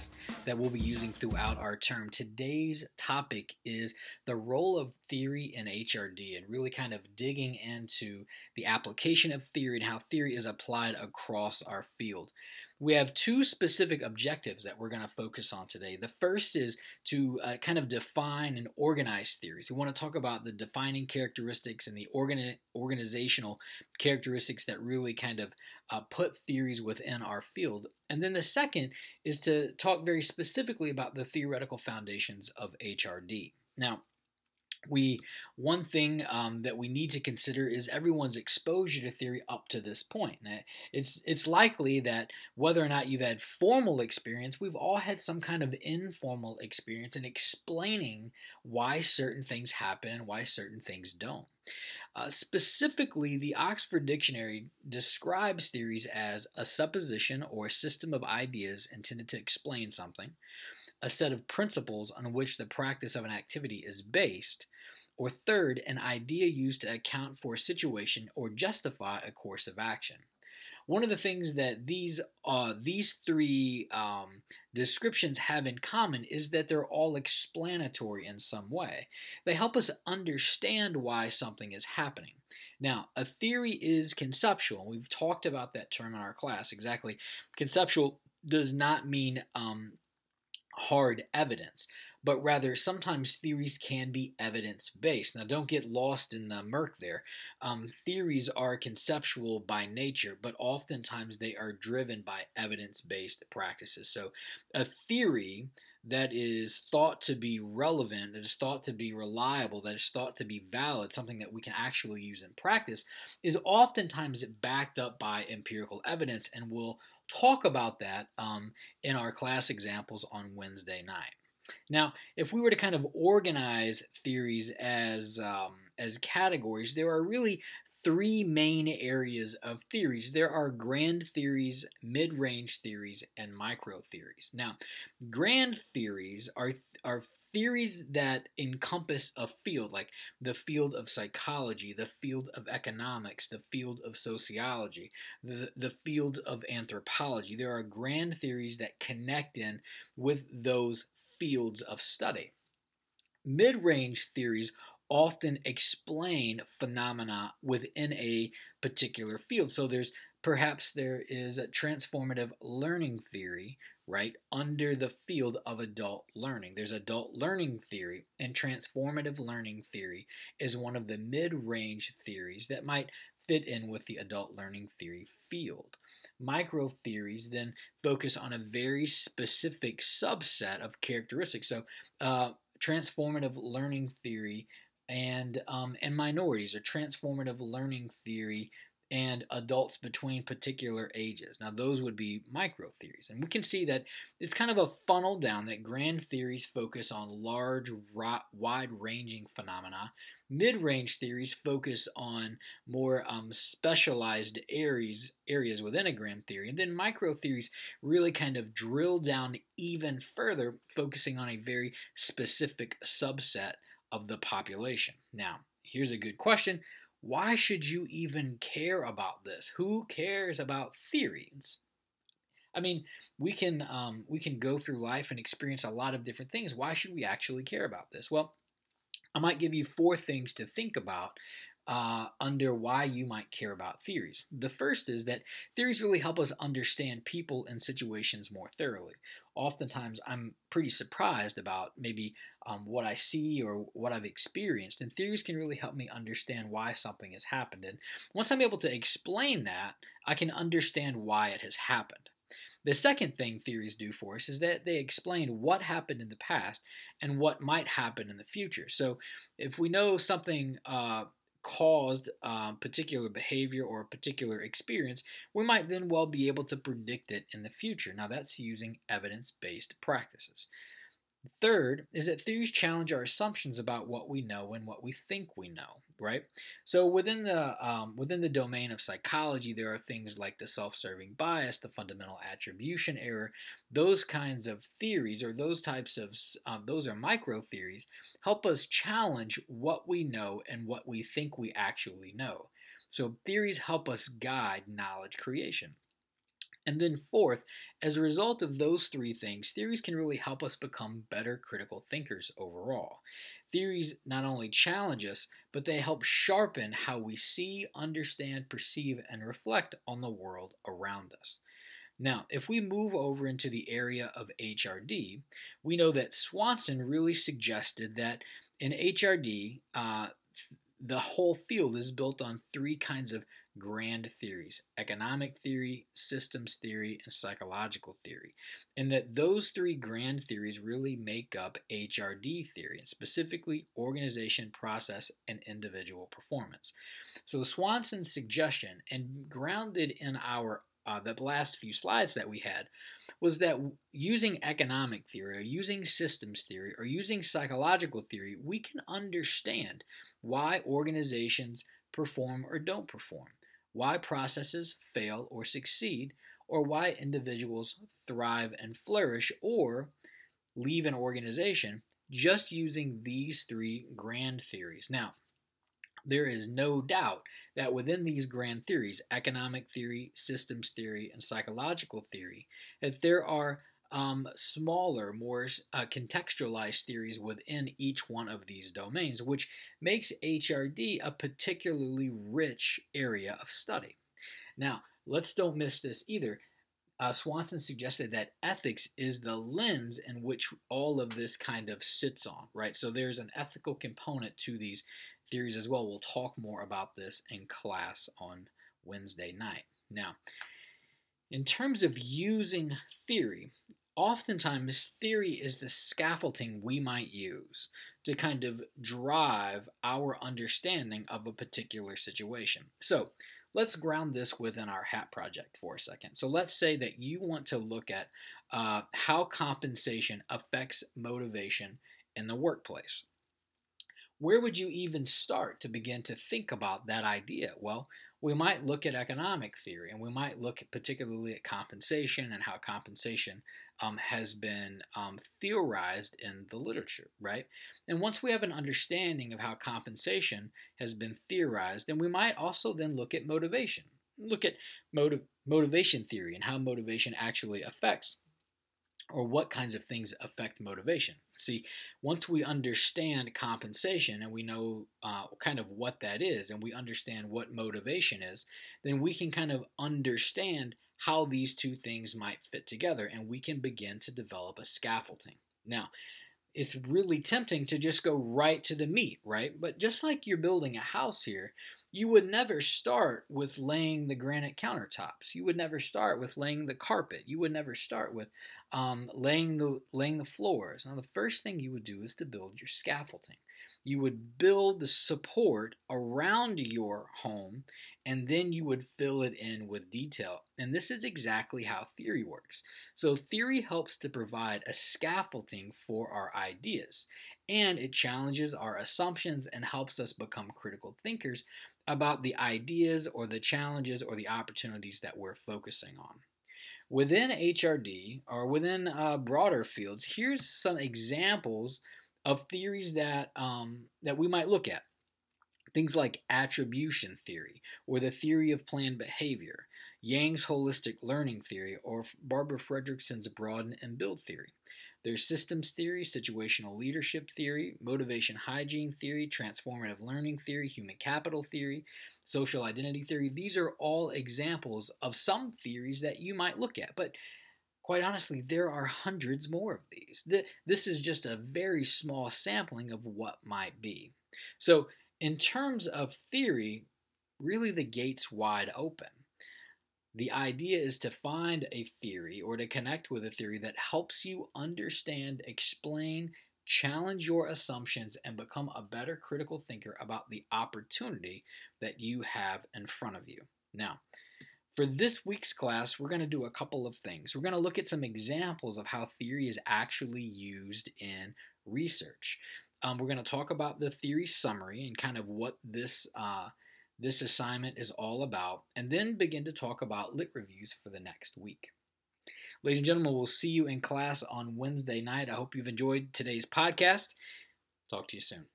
podcast that we'll be using throughout our term. Today's topic is the role of theory in HRD and really kind of digging into the application of theory and how theory is applied across our field. We have two specific objectives that we're going to focus on today. The first is to kind of define and organize theories. We want to talk about the defining characteristics and the organizational characteristics that really kind of put theories within our field. And then the second is to talk very specifically about the theoretical foundations of HRD. Now, one thing that we need to consider is everyone's exposure to theory up to this point. Now, it's likely that whether or not you've had formal experience, we've all had some kind of informal experience in explaining why certain things happen and why certain things don't. Specifically, the Oxford Dictionary describes theories as a supposition or a system of ideas intended to explain something, a set of principles on which the practice of an activity is based, or third, an idea used to account for a situation or justify a course of action. One of the things that these three descriptions have in common is that they're all explanatory in some way. They help us understand why something is happening. Now, a theory is conceptual. We've talked about that term in our class. Exactly. Conceptual does not mean hard evidence, but rather sometimes theories can be evidence-based. Now, don't get lost in the murk there. Theories are conceptual by nature, but oftentimes they are driven by evidence-based practices. So a theory that is thought to be relevant, that is thought to be reliable, that is thought to be valid, something that we can actually use in practice, is oftentimes backed up by empirical evidence, and we'll talk about that in our class examples on Wednesday night. Now, if we were to kind of organize theories as categories, there are really three main areas of theories. There are grand theories, mid-range theories, and micro theories. Now, grand theories are theories that encompass a field, like the field of psychology, the field of economics, the field of sociology, the field of anthropology. There are grand theories that connect in with those fields of study. Mid-range theories often explain phenomena within a particular field. So there is a transformative learning theory, right, under the field of adult learning. There's adult learning theory, and transformative learning theory is one of the mid-range theories that might fit in with the adult learning theory field. Micro theories then focus on a very specific subset of characteristics. So transformative learning theory and minorities, or transformative learning theory and adults between particular ages. Now, those would be micro theories. And we can see that it's kind of a funnel down, that grand theories focus on large, wide-ranging phenomena. Mid-range theories focus on more specialized areas within a grand theory. And then micro theories really kind of drill down even further, focusing on a very specific subset of the population. Now, here's a good question. Why should you even care about this? Who cares about theories? I mean, we can go through life and experience a lot of different things. Why should we actually care about this? Well, I might give you 4 things to think about under why you might care about theories. The first is that theories really help us understand people and situations more thoroughly. Oftentimes, I'm pretty surprised about maybe what I see or what I've experienced, and theories can really help me understand why something has happened. And once I'm able to explain that, I can understand why it has happened. The second thing theories do for us is that they explain what happened in the past and what might happen in the future. So if we know something caused particular behavior or a particular experience, we might then well be able to predict it in the future. Now, that's using evidence-based practices. Third is that theories challenge our assumptions about what we know and what we think we know, right? So within the domain of psychology, there are things like the self-serving bias, the fundamental attribution error. Those kinds of theories, or those types of those are micro theories, help us challenge what we know and what we think we actually know. So theories help us guide knowledge creation. And then fourth, as a result of those three things, theories can really help us become better critical thinkers overall. Theories not only challenge us, but they help sharpen how we see, understand, perceive, and reflect on the world around us. Now, if we move over into the area of HRD, we know that Swanson really suggested that in HRD, the whole field is built on three kinds of grand theories: economic theory, systems theory, and psychological theory. And that those three grand theories really make up HRD theory, and specifically organization, process, and individual performance. So Swanson's suggestion, and grounded in our the last few slides that we had, was that using economic theory or using systems theory or using psychological theory, we can understand why organizations perform or don't perform, why processes fail or succeed, or why individuals thrive and flourish or leave an organization, just using these three grand theories. Now, there is no doubt that within these grand theories, economic theory, systems theory, and psychological theory, that there are smaller, more contextualized theories within each one of these domains, which makes HRD a particularly rich area of study. Now, let's don't miss this either. Swanson suggested that ethics is the lens in which all of this kind of sits on, right? So there's an ethical component to these theories as well. We'll talk more about this in class on Wednesday night. Now, in terms of using theory, oftentimes theory is the scaffolding we might use to kind of drive our understanding of a particular situation. So let's ground this within our HAT project for a second. So let's say that you want to look at how compensation affects motivation in the workplace. Where would you even start to begin to think about that idea? Well, we might look at economic theory, and we might look particularly at compensation and how compensation has been theorized in the literature, right? And once we have an understanding of how compensation has been theorized, then we might also then look at motivation. Look at motivation theory and how motivation actually affects, or what kinds of things affect motivation. See, once we understand compensation and we know kind of what that is, and we understand what motivation is, then we can kind of understand how these two things might fit together, and we can begin to develop a scaffolding. Now, it's really tempting to just go right to the meat, right? But just like you're building a house here, you would never start with laying the granite countertops. You would never start with laying the carpet. You would never start with laying the floors. Now, the first thing you would do is to build your scaffolding. You would build the support around your home, and then you would fill it in with detail. And this is exactly how theory works. So theory helps to provide a scaffolding for our ideas, and it challenges our assumptions and helps us become critical thinkers about the ideas or the challenges or the opportunities that we're focusing on. Within HRD, or within broader fields, here's some examples of theories that we might look at. Things like attribution theory, or the theory of planned behavior, Yang's holistic learning theory, or Barbara Fredrickson's broaden and build theory. There's systems theory, situational leadership theory, motivation hygiene theory, transformative learning theory, human capital theory, social identity theory. These are all examples of some theories that you might look at, but quite honestly, there are hundreds more of these. This is just a very small sampling of what might be. So, in terms of theory, really the gate's wide open. The idea is to find a theory or to connect with a theory that helps you understand, explain, challenge your assumptions, and become a better critical thinker about the opportunity that you have in front of you. Now, for this week's class, we're going to do a couple of things. We're going to look at some examples of how theory is actually used in research. We're going to talk about the theory summary and kind of what this assignment is all about, and then begin to talk about lit reviews for the next week. Ladies and gentlemen, we'll see you in class on Wednesday night. I hope you've enjoyed today's podcast. Talk to you soon.